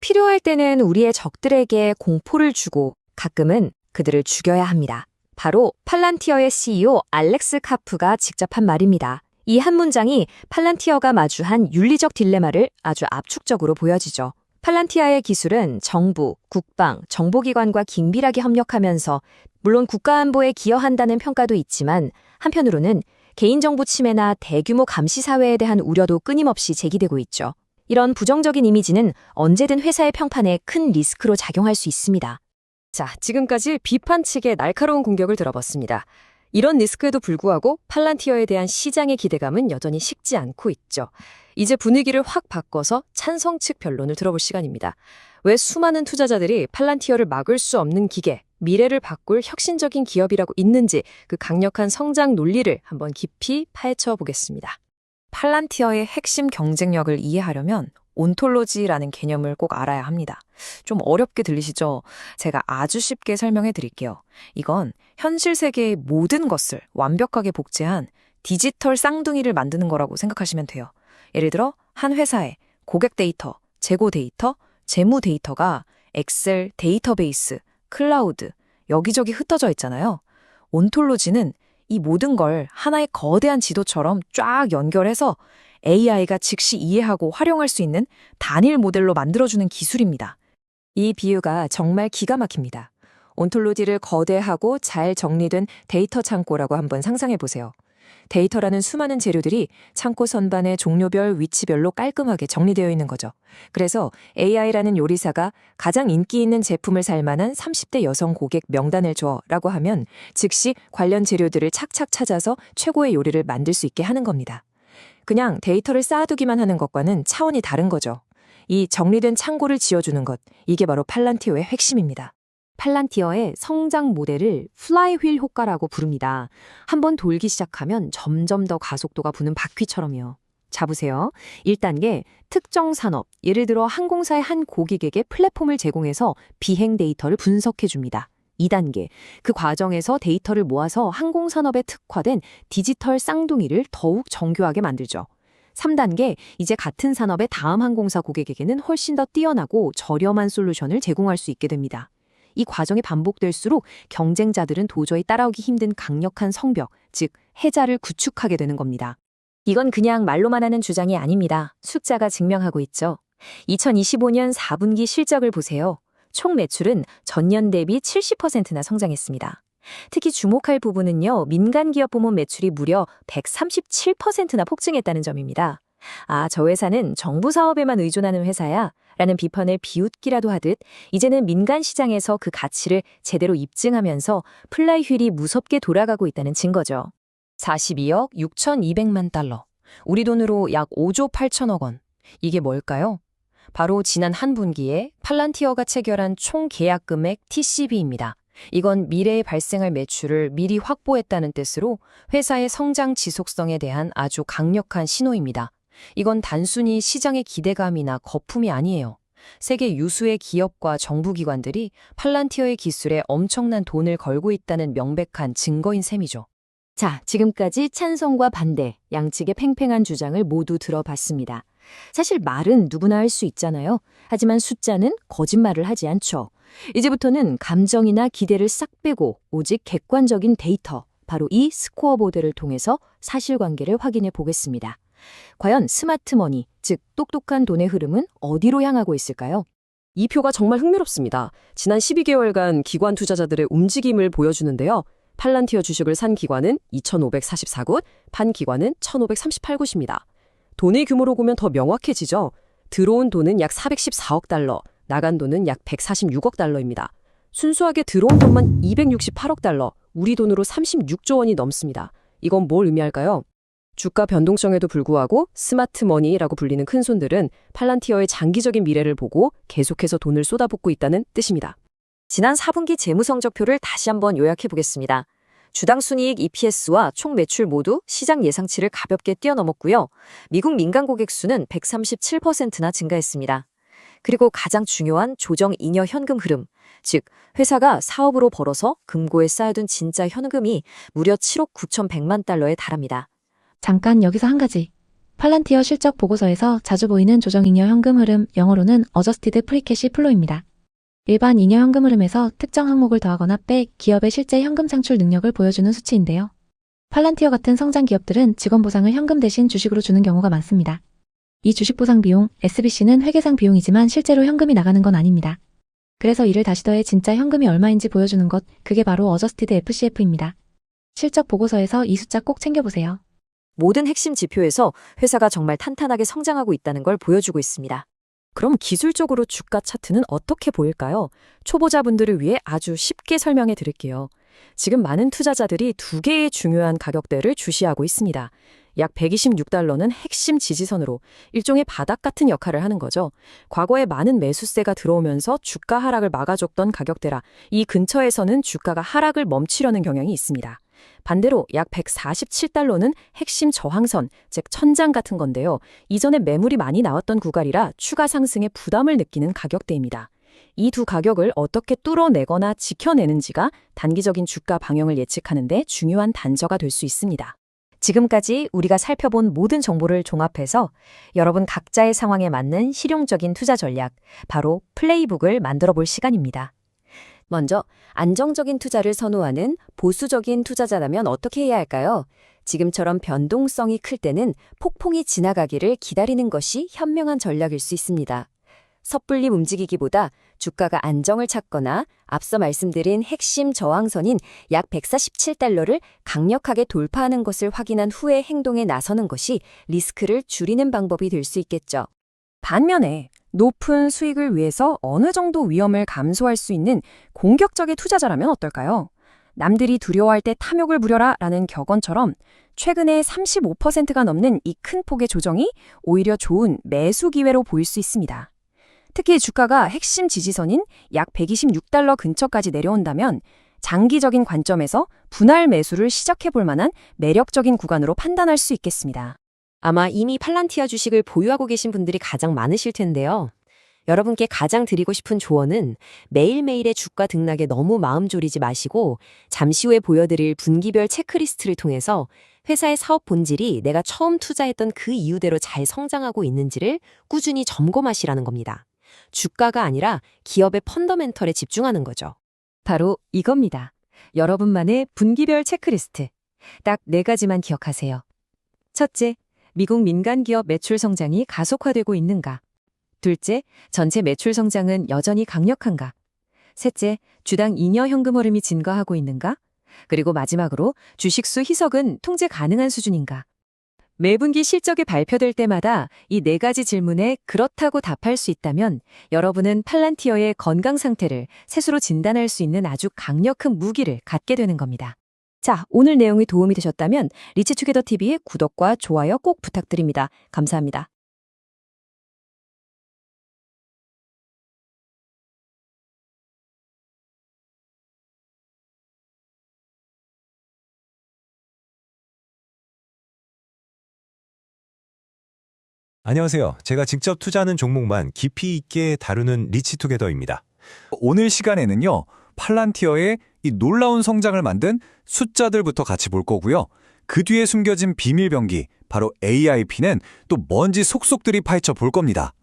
필요할 때는 우리의 적들에게 공포를 주고 가끔은 그들을 죽여야 합니다. 바로 팔란티어의 CEO 알렉스 카프가 직접 한 말입니다. 이 한 문장이 팔란티어가 마주한 윤리적 딜레마를 아주 압축적으로 보여주죠. 팔란티아의 기술은 정부, 국방, 정보기관과 긴밀하게 협력하면서 물론 국가안보에 기여한다는 평가도 있지만 한편으로는 개인정보 침해나 대규모 감시 사회에 대한 우려도 끊임없이 제기되고 있죠. 이런 부정적인 이미지는 언제든 회사의 평판에 큰 리스크로 작용할 수 있습니다. 자, 지금까지 비판 측의 날카로운 공격을 들어봤습니다. 이런 리스크에도 불구하고 팔란티어에 대한 시장의 기대감은 여전히 식지 않고 있죠. 이제 분위기를 확 바꿔서 찬성 측 변론을 들어볼 시간입니다. 왜 수많은 투자자들이 팔란티어를 막을 수 없는 기계, 미래를 바꿀 혁신적인 기업이라고 있는지 그 강력한 성장 논리를 한번 깊이 파헤쳐 보겠습니다. 팔란티어의 핵심 경쟁력을 이해하려면 온톨로지라는 개념을 꼭 알아야 합니다. 좀 어렵게 들리시죠? 제가 아주 쉽게 설명해 드릴게요. 이건 현실 세계의 모든 것을 완벽하게 복제한 디지털 쌍둥이를 만드는 거라고 생각하시면 돼요. 예를 들어 한 회사에 고객 데이터, 재고 데이터, 재무 데이터가 엑셀, 데이터베이스, 클라우드, 여기저기 흩어져 있잖아요. 온톨로지는 이 모든 걸 하나의 거대한 지도처럼 쫙 연결해서 AI가 즉시 이해하고 활용할 수 있는 단일 모델로 만들어주는 기술입니다. 이 비유가 정말 기가 막힙니다. 온톨로지를 거대하고 잘 정리된 데이터 창고라고 한번 상상해 보세요. 데이터라는 수많은 재료들이 창고 선반에 종류별, 위치별로 깔끔하게 정리되어 있는 거죠. 그래서 AI라는 요리사가 가장 인기 있는 제품을 살 만한 30대 여성 고객 명단을 줘라고 하면 즉시 관련 재료들을 착착 찾아서 최고의 요리를 만들 수 있게 하는 겁니다. 그냥 데이터를 쌓아두기만 하는 것과는 차원이 다른 거죠. 이 정리된 창고를 지어주는 것, 이게 바로 팔란티어의 핵심입니다. 팔란티어의 성장 모델을 플라이휠 효과라고 부릅니다. 한번 돌기 시작하면 점점 더 가속도가 부는 바퀴처럼요. 자 보세요. 1단계, 특정 산업, 예를 들어 항공사의 한 고객에게 플랫폼을 제공해서 비행 데이터를 분석해 줍니다. 2단계, 그 과정에서 데이터를 모아서 항공산업에 특화된 디지털 쌍둥이를 더욱 정교하게 만들죠. 3단계, 이제 같은 산업의 다음 항공사 고객에게는 훨씬 더 뛰어나고 저렴한 솔루션을 제공할 수 있게 됩니다. 이 과정이 반복될수록 경쟁자들은 도저히 따라오기 힘든 강력한 성벽, 즉 해자를 구축하게 되는 겁니다. 이건 그냥 말로만 하는 주장이 아닙니다. 숫자가 증명하고 있죠. 2025년 4분기 실적을 보세요. 총 매출은 전년 대비 70%나 성장했습니다. 특히 주목할 부분은요, 민간 기업 부문 매출이 무려 137%나 폭증했다는 점입니다. 아, 저 회사는 정부 사업에만 의존하는 회사야 라는 비판을 비웃기라도 하듯 이제는 민간 시장에서 그 가치를 제대로 입증하면서 플라이휠이 무섭게 돌아가고 있다는 증거죠. 42억 6,200만 달러. 우리 돈으로 약 5조 8천억 원. 이게 뭘까요? 바로 지난 한 분기에 팔란티어가 체결한 총 계약 금액 TCV입니다. 이건 미래에 발생할 매출을 미리 확보했다는 뜻으로 회사의 성장 지속성에 대한 아주 강력한 신호입니다. 이건 단순히 시장의 기대감이나 거품이 아니에요. 세계 유수의 기업과 정부기관들이 팔란티어의 기술에 엄청난 돈을 걸고 있다는 명백한 증거인 셈이죠. 자, 지금까지 찬성과 반대, 양측의 팽팽한 주장을 모두 들어봤습니다. 사실 말은 누구나 할 수 있잖아요. 하지만 숫자는 거짓말을 하지 않죠. 이제부터는 감정이나 기대를 싹 빼고 오직 객관적인 데이터, 바로 이 스코어보드를 통해서 사실관계를 확인해 보겠습니다. 과연 스마트머니, 즉 똑똑한 돈의 흐름은 어디로 향하고 있을까요? 이 표가 정말 흥미롭습니다. 지난 12개월간 기관 투자자들의 움직임을 보여주는데요. 팔란티어 주식을 산 기관은 2,544곳, 판 기관은 1,538곳입니다. 돈의 규모로 보면 더 명확해지죠. 들어온 돈은 약 414억 달러, 나간 돈은 약 146억 달러입니다. 순수하게 들어온 돈만 268억 달러, 우리 돈으로 36조 원이 넘습니다. 이건 뭘 의미할까요? 주가 변동성에도 불구하고 스마트머니라고 불리는 큰손들은 팔란티어의 장기적인 미래를 보고 계속해서 돈을 쏟아붓고 있다는 뜻입니다. 지난 4분기 재무성적표를 다시 한번 요약해 보겠습니다. 주당 순이익 EPS와 총 매출 모두 시장 예상치를 가볍게 뛰어넘었고요. 미국 민간 고객 수는 137%나 증가했습니다. 그리고 가장 중요한 조정 잉여 현금 흐름, 즉 회사가 사업으로 벌어서 금고에 쌓여둔 진짜 현금이 무려 7억 9,100만 달러에 달합니다. 잠깐 여기서 한 가지. 팔란티어 실적 보고서에서 자주 보이는 조정 잉여 현금 흐름, 영어로는 어저스티드 프리캐시 플로우입니다. 일반 잉여 현금 흐름에서 특정 항목을 더하거나 빼 기업의 실제 현금 창출 능력을 보여주는 수치인데요. 팔란티어 같은 성장 기업들은 직원 보상을 현금 대신 주식으로 주는 경우가 많습니다. 이 주식 보상 비용, SBC는 회계상 비용이지만 실제로 현금이 나가는 건 아닙니다. 그래서 이를 다시 더해 진짜 현금이 얼마인지 보여주는 것, 그게 바로 어저스티드 FCF입니다. 실적 보고서에서 이 숫자 꼭 챙겨보세요. 모든 핵심 지표에서 회사가 정말 탄탄하게 성장하고 있다는 걸 보여주고 있습니다. 그럼 기술적으로 주가 차트는 어떻게 보일까요? 초보자분들을 위해 아주 쉽게 설명해 드릴게요. 지금 많은 투자자들이 두 개의 중요한 가격대를 주시하고 있습니다. 약 126달러는 핵심 지지선으로 일종의 바닥 같은 역할을 하는 거죠. 과거에 많은 매수세가 들어오면서 주가 하락을 막아줬던 가격대라 이 근처에서는 주가가 하락을 멈추려는 경향이 있습니다. 반대로 약 147달러는 핵심 저항선, 즉 천장 같은 건데요. 이전에 매물이 많이 나왔던 구간이라 추가 상승에 부담을 느끼는 가격대입니다. 이 두 가격을 어떻게 뚫어내거나 지켜내는지가 단기적인 주가 방향을 예측하는 데 중요한 단서가 될 수 있습니다. 지금까지 우리가 살펴본 모든 정보를 종합해서 여러분 각자의 상황에 맞는 실용적인 투자 전략, 바로 플레이북을 만들어 볼 시간입니다. 먼저 안정적인 투자를 선호하는 보수적인 투자자라면 어떻게 해야 할까요? 지금처럼 변동성이 클 때는 폭풍이 지나가기를 기다리는 것이 현명한 전략일 수 있습니다. 섣불리 움직이기보다 주가가 안정을 찾거나 앞서 말씀드린 핵심 저항선인 약 147달러를 강력하게 돌파하는 것을 확인한 후에 행동에 나서는 것이 리스크를 줄이는 방법이 될 수 있겠죠. 반면에 높은 수익을 위해서 어느 정도 위험을 감수할 수 있는 공격적인 투자자라면 어떨까요? 남들이 두려워할 때 탐욕을 부려라 라는 격언처럼 최근에 35%가 넘는 이 큰 폭의 조정이 오히려 좋은 매수 기회로 보일 수 있습니다. 특히 주가가 핵심 지지선인 약 126달러 근처까지 내려온다면 장기적인 관점에서 분할 매수를 시작해 볼 만한 매력적인 구간으로 판단할 수 있겠습니다. 아마 이미 팔란티어 주식을 보유하고 계신 분들이 가장 많으실 텐데요. 여러분께 가장 드리고 싶은 조언은 매일매일의 주가 등락에 너무 마음 졸이지 마시고 잠시 후에 보여드릴 분기별 체크리스트를 통해서 회사의 사업 본질이 내가 처음 투자했던 그 이유대로 잘 성장하고 있는지를 꾸준히 점검하시라는 겁니다. 주가가 아니라 기업의 펀더멘털에 집중하는 거죠. 바로 이겁니다. 여러분만의 분기별 체크리스트. 딱 4가지만 기억하세요. 첫째, 미국 민간 기업 매출 성장이 가속화되고 있는가? 둘째, 전체 매출 성장은 여전히 강력한가? 셋째, 주당 잉여 현금 흐름이 증가하고 있는가? 그리고 마지막으로 주식수 희석은 통제 가능한 수준인가? 매분기 실적이 발표될 때마다 이 4가지 질문에 그렇다고 답할 수 있다면 여러분은 팔란티어의 건강 상태를 스스로 진단할 수 있는 아주 강력한 무기를 갖게 되는 겁니다. 자, 오늘 내용이 도움이 되셨다면 리치투게더TV의 구독과 좋아요 꼭 부탁드립니다. 감사합니다. 안녕하세요. 제가 직접 투자하는 종목만 깊이 있게 다루는 리치투게더입니다. 오늘 시간에는요, 팔란티어의 이 놀라운 성장을 만든 숫자들부터 같이 볼 거고요. 그 뒤에 숨겨진 비밀 병기, 바로 AIP는 또 뭔지 속속들이 파헤쳐 볼 겁니다.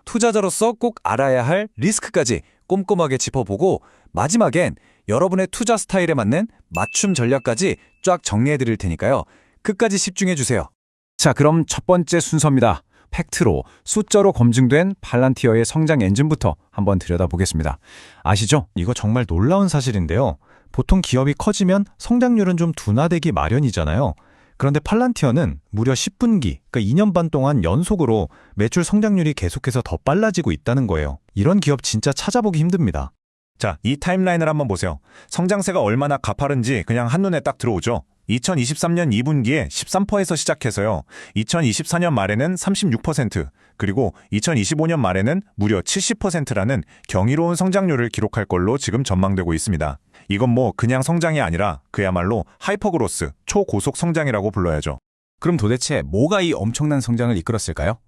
투자자로서 꼭 알아야 할 리스크까지 꼼꼼하게 짚어보고 마지막엔 여러분의 투자 스타일에 맞는 맞춤 전략까지 쫙 정리해 드릴 테니까요. 끝까지 집중해 주세요. 자, 그럼 첫 번째 순서입니다. 팩트로, 숫자로 검증된 팔란티어의 성장 엔진부터 한번 들여다보겠습니다. 아시죠? 이거 정말 놀라운 사실인데요. 보통 기업이 커지면 성장률은 좀 둔화되기 마련이잖아요. 그런데 팔란티어는 무려 10분기, 그러니까 2년 반 동안 연속으로 매출 성장률이 계속해서 더 빨라지고 있다는 거예요. 이런 기업 진짜 찾아보기 힘듭니다. 자, 이 타임라인을 한번 보세요. 성장세가 얼마나 가파른지 그냥 한눈에 딱 들어오죠. 2023년 2분기에 13%에서 시작해서요. 2024년 말에는 36%, 그리고 2025년 말에는 무려 70%라는 경이로운 성장률을 기록할 걸로 지금 전망되고 있습니다. 이건 뭐 그냥 성장이 아니라 그야말로 하이퍼그로스, 초고속 성장이라고 불러야죠. 그럼 도대체 뭐가 이 엄청난 성장을 이끌었을까요?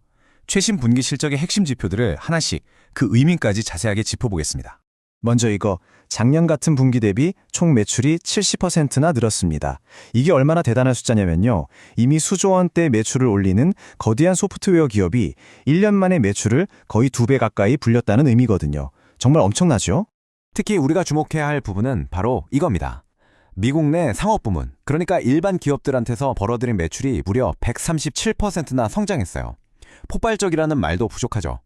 최신 분기 실적의 핵심 지표들을 하나씩 그 의미까지 자세하게 짚어보겠습니다. 먼저 이거, 작년 같은 분기 대비 총 매출이 70%나 늘었습니다. 이게 얼마나 대단한 숫자냐면요. 이미 수조 원대 매출을 올리는 거대한 소프트웨어 기업이 1년 만에 매출을 거의 2배 가까이 불렸다는 의미거든요. 정말 엄청나죠? 특히 우리가 주목해야 할 부분은 바로 이겁니다. 미국 내 상업 부문, 그러니까 일반 기업들한테서 벌어들인 매출이 무려 137%나 성장했어요. 폭발적이라는 말도 부족하죠.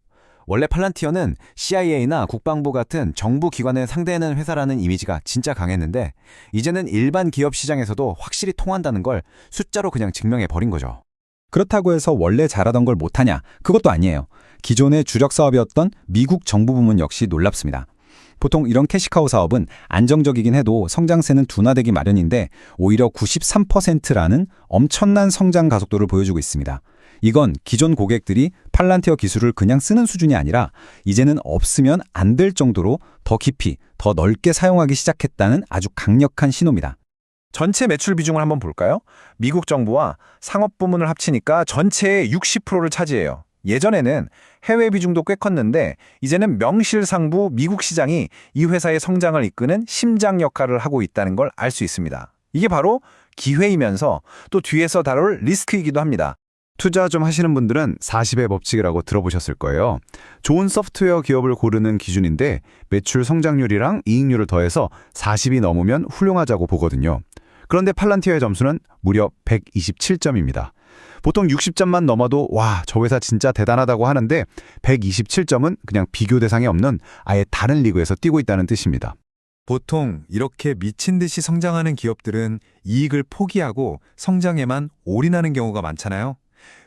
원래 팔란티어는 CIA나 국방부 같은 정부 기관을 상대하는 회사라는 이미지가 진짜 강했는데 이제는 일반 기업 시장에서도 확실히 통한다는 걸 숫자로 그냥 증명해버린 거죠. 그렇다고 해서 원래 잘하던 걸 못하냐? 그것도 아니에요. 기존의 주력 사업이었던 미국 정부 부문 역시 놀랍습니다. 보통 이런 캐시카우 사업은 안정적이긴 해도 성장세는 둔화되기 마련인데 오히려 93%라는 엄청난 성장 가속도를 보여주고 있습니다. 이건 기존 고객들이 팔란티어 기술을 그냥 쓰는 수준이 아니라 이제는 없으면 안 될 정도로 더 깊이, 더 넓게 사용하기 시작했다는 아주 강력한 신호입니다. 전체 매출 비중을 한번 볼까요? 미국 정부와 상업 부문을 합치니까 전체의 60%를 차지해요. 예전에는 해외 비중도 꽤 컸는데 이제는 명실상부 미국 시장이 이 회사의 성장을 이끄는 심장 역할을 하고 있다는 걸 알 수 있습니다. 이게 바로 기회이면서 또 뒤에서 다룰 리스크이기도 합니다. 투자 좀 하시는 분들은 40의 법칙이라고 들어보셨을 거예요. 좋은 소프트웨어 기업을 고르는 기준인데 매출 성장률이랑 이익률을 더해서 40이 넘으면 훌륭하자고 보거든요. 그런데 팔란티어의 점수는 무려 127점입니다. 보통 60점만 넘어도 와, 저 회사 진짜 대단하다고 하는데 127점은 그냥 비교 대상이 없는 아예 다른 리그에서 뛰고 있다는 뜻입니다. 보통 이렇게 미친 듯이 성장하는 기업들은 이익을 포기하고 성장에만 올인하는 경우가 많잖아요.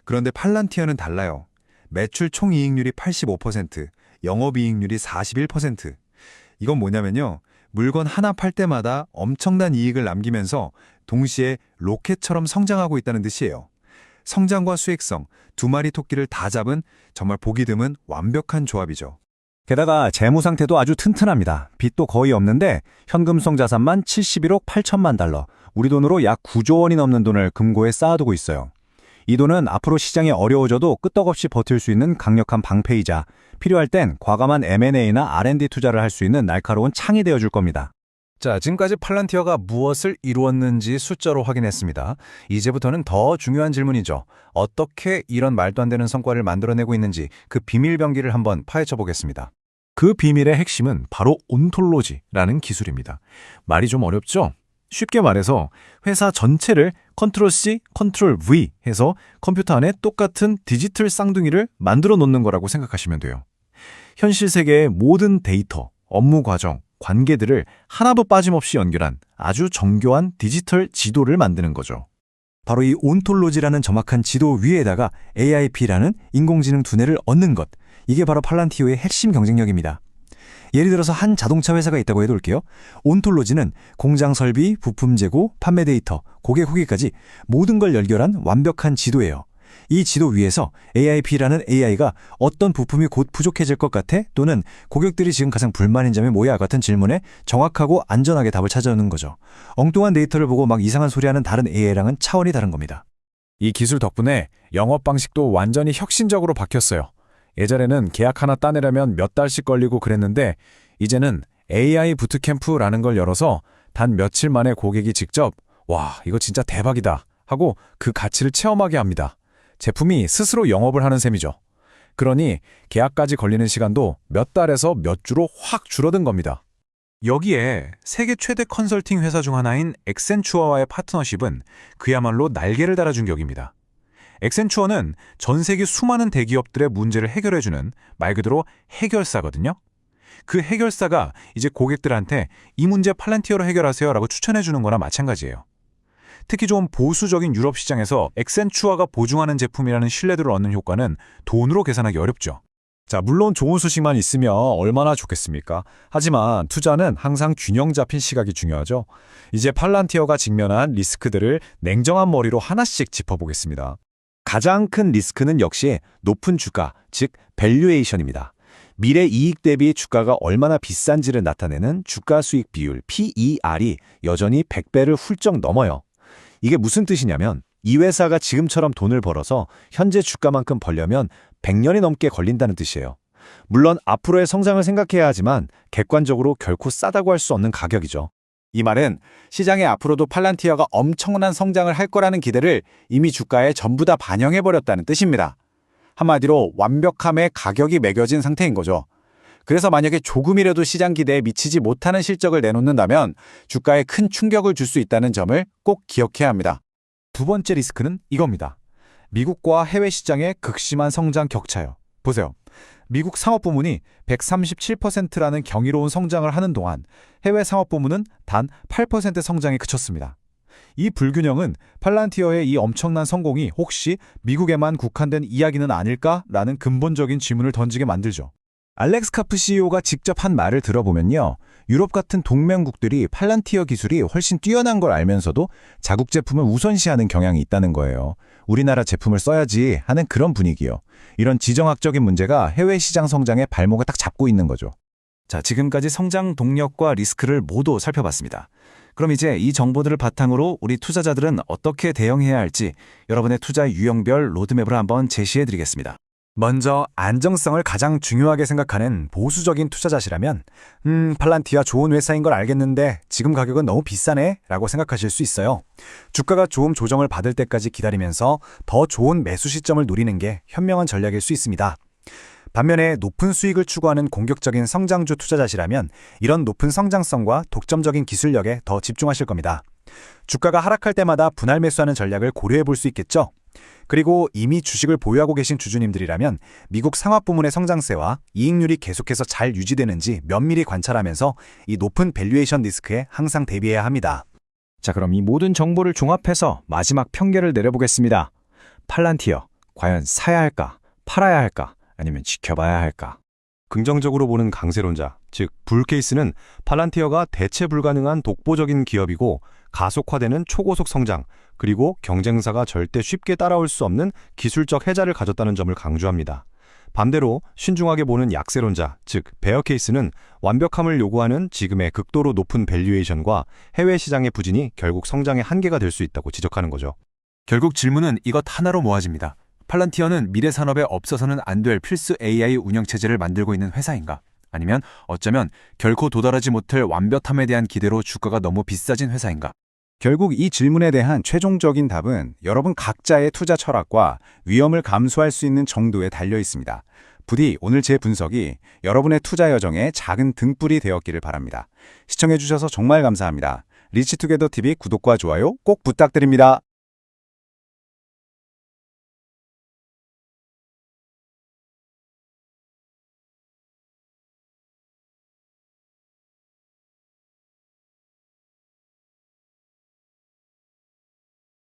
그런데 팔란티어는 달라요. 매출 총이익률이 85%, 영업이익률이 41%. 이건 뭐냐면요. 물건 하나 팔 때마다 엄청난 이익을 남기면서 동시에 로켓처럼 성장하고 있다는 뜻이에요. 성장과 수익성, 두 마리 토끼를 다 잡은 정말 보기 드문 완벽한 조합이죠. 게다가 재무 상태도 아주 튼튼합니다. 빚도 거의 없는데 현금성 자산만 71억 8천만 달러, 우리 돈으로 약 9조 원이 넘는 돈을 금고에 쌓아두고 있어요. 이 돈은 앞으로 시장이 어려워져도 끄떡없이 버틸 수 있는 강력한 방패이자 필요할 땐 과감한 M&A나 R&D 투자를 할 수 있는 날카로운 창이 되어줄 겁니다. 자, 지금까지 팔란티어가 무엇을 이루었는지 숫자로 확인했습니다. 이제부터는 더 중요한 질문이죠. 어떻게 이런 말도 안 되는 성과를 만들어내고 있는지 그 비밀 병기를 한번 파헤쳐 보겠습니다. 그 비밀의 핵심은 바로 온톨로지라는 기술입니다. 말이 좀 어렵죠? 쉽게 말해서 회사 전체를 Ctrl+C, Ctrl+V 해서 컴퓨터 안에 똑같은 디지털 쌍둥이를 만들어 놓는 거라고 생각하시면 돼요. 현실 세계의 모든 데이터, 업무 과정, 관계들을 하나도 빠짐없이 연결한 아주 정교한 디지털 지도를 만드는 거죠. 바로 이 온톨로지라는 정확한 지도 위에다가 AIP라는 인공지능 두뇌를 얻는 것, 이게 바로 팔란티어의 핵심 경쟁력입니다. 예를 들어서 한 자동차 회사가 있다고 해둘게요. 온톨로지는 공장 설비, 부품 재고, 판매 데이터, 고객 후기까지 모든 걸 연결한 완벽한 지도예요. 이 지도 위에서 AIP라는 AI가 어떤 부품이 곧 부족해질 것 같아? 또는 고객들이 지금 가장 불만인 점이 뭐야? 같은 질문에 정확하고 안전하게 답을 찾아오는 거죠. 엉뚱한 데이터를 보고 막 이상한 소리하는 다른 AI랑은 차원이 다른 겁니다. 이 기술 덕분에 영업 방식도 완전히 혁신적으로 바뀌었어요. 예전에는 계약 하나 따내려면 몇 달씩 걸리고 그랬는데 이제는 AI 부트캠프라는 걸 열어서 단 며칠 만에 고객이 직접 와, 이거 진짜 대박이다 하고 그 가치를 체험하게 합니다. 제품이 스스로 영업을 하는 셈이죠. 그러니 계약까지 걸리는 시간도 몇 달에서 몇 주로 확 줄어든 겁니다. 여기에 세계 최대 컨설팅 회사 중 하나인 엑센추어와의 파트너십은 그야말로 날개를 달아준 격입니다. 엑센추어는 전 세계 수많은 대기업들의 문제를 해결해주는 말 그대로 해결사거든요. 그 해결사가 이제 고객들한테 이 문제 팔란티어로 해결하세요 라고 추천해주는 거나 마찬가지예요. 특히 좀 보수적인 유럽 시장에서 엑센추어가 보증하는 제품이라는 신뢰도를 얻는 효과는 돈으로 계산하기 어렵죠. 자, 물론 좋은 소식만 있으면 얼마나 좋겠습니까? 하지만 투자는 항상 균형 잡힌 시각이 중요하죠. 이제 팔란티어가 직면한 리스크들을 냉정한 머리로 하나씩 짚어보겠습니다. 가장 큰 리스크는 역시 높은 주가, 즉 밸류에이션입니다. 미래 이익 대비 주가가 얼마나 비싼지를 나타내는 주가 수익 비율 PER이 여전히 100배를 훌쩍 넘어요. 이게 무슨 뜻이냐면 이 회사가 지금처럼 돈을 벌어서 현재 주가만큼 벌려면 100년이 넘게 걸린다는 뜻이에요. 물론 앞으로의 성장을 생각해야 하지만 객관적으로 결코 싸다고 할 수 없는 가격이죠. 이 말은 시장에 앞으로도 팔란티어가 엄청난 성장을 할 거라는 기대를 이미 주가에 전부 다 반영해버렸다는 뜻입니다. 한마디로 완벽함에 가격이 매겨진 상태인 거죠. 그래서 만약에 조금이라도 시장 기대에 미치지 못하는 실적을 내놓는다면 주가에 큰 충격을 줄 수 있다는 점을 꼭 기억해야 합니다. 두 번째 리스크는 이겁니다. 미국과 해외 시장의 극심한 성장 격차요. 보세요. 미국 상업부문이 137%라는 경이로운 성장을 하는 동안 해외 상업부문은 단 8% 성장에 그쳤습니다. 이 불균형은 팔란티어의 이 엄청난 성공이 혹시 미국에만 국한된 이야기는 아닐까라는 근본적인 질문을 던지게 만들죠. 알렉스 카프 CEO가 직접 한 말을 들어보면요. 유럽 같은 동맹국들이 팔란티어 기술이 훨씬 뛰어난 걸 알면서도 자국 제품을 우선시하는 경향이 있다는 거예요. 우리나라 제품을 써야지 하는 그런 분위기요. 이런 지정학적인 문제가 해외 시장 성장의 발목을 딱 잡고 있는 거죠. 자, 지금까지 성장 동력과 리스크를 모두 살펴봤습니다. 그럼 이제 이 정보들을 바탕으로 우리 투자자들은 어떻게 대응해야 할지 여러분의 투자 유형별 로드맵을 한번 제시해드리겠습니다. 먼저 안정성을 가장 중요하게 생각하는 보수적인 투자자시라면 팔란티어 좋은 회사인 걸 알겠는데 지금 가격은 너무 비싸네 라고 생각하실 수 있어요. 주가가 조금 조정을 받을 때까지 기다리면서 더 좋은 매수 시점을 노리는 게 현명한 전략일 수 있습니다. 반면에 높은 수익을 추구하는 공격적인 성장주 투자자시라면 이런 높은 성장성과 독점적인 기술력에 더 집중하실 겁니다. 주가가 하락할 때마다 분할 매수하는 전략을 고려해 볼 수 있겠죠. 그리고 이미 주식을 보유하고 계신 주주님들이라면 미국 상업 부문의 성장세와 이익률이 계속해서 잘 유지되는지 면밀히 관찰하면서 이 높은 밸류에이션 리스크에 항상 대비해야 합니다. 자, 그럼 이 모든 정보를 종합해서 마지막 평결을 내려보겠습니다. 팔란티어, 과연 사야 할까, 팔아야 할까, 아니면 지켜봐야 할까? 긍정적으로 보는 강세론자, 즉 불케이스는 팔란티어가 대체 불가능한 독보적인 기업이고 가속화되는 초고속 성장, 그리고 경쟁사가 절대 쉽게 따라올 수 없는 기술적 혜자를 가졌다는 점을 강조합니다. 반대로 신중하게 보는 약세론자, 즉 베어 케이스는 완벽함을 요구하는 지금의 극도로 높은 밸류에이션과 해외 시장의 부진이 결국 성장의 한계가 될 수 있다고 지적하는 거죠. 결국 질문은 이것 하나로 모아집니다. 팔란티어는 미래 산업에 없어서는 안 될 필수 AI 운영체제를 만들고 있는 회사인가? 아니면 어쩌면 결코 도달하지 못할 완벽함에 대한 기대로 주가가 너무 비싸진 회사인가? 결국 이 질문에 대한 최종적인 답은 여러분 각자의 투자 철학과 위험을 감수할 수 있는 정도에 달려 있습니다. 부디 오늘 제 분석이 여러분의 투자 여정에 작은 등불이 되었기를 바랍니다. 시청해주셔서 정말 감사합니다. 리치투게더TV 구독과 좋아요 꼭 부탁드립니다.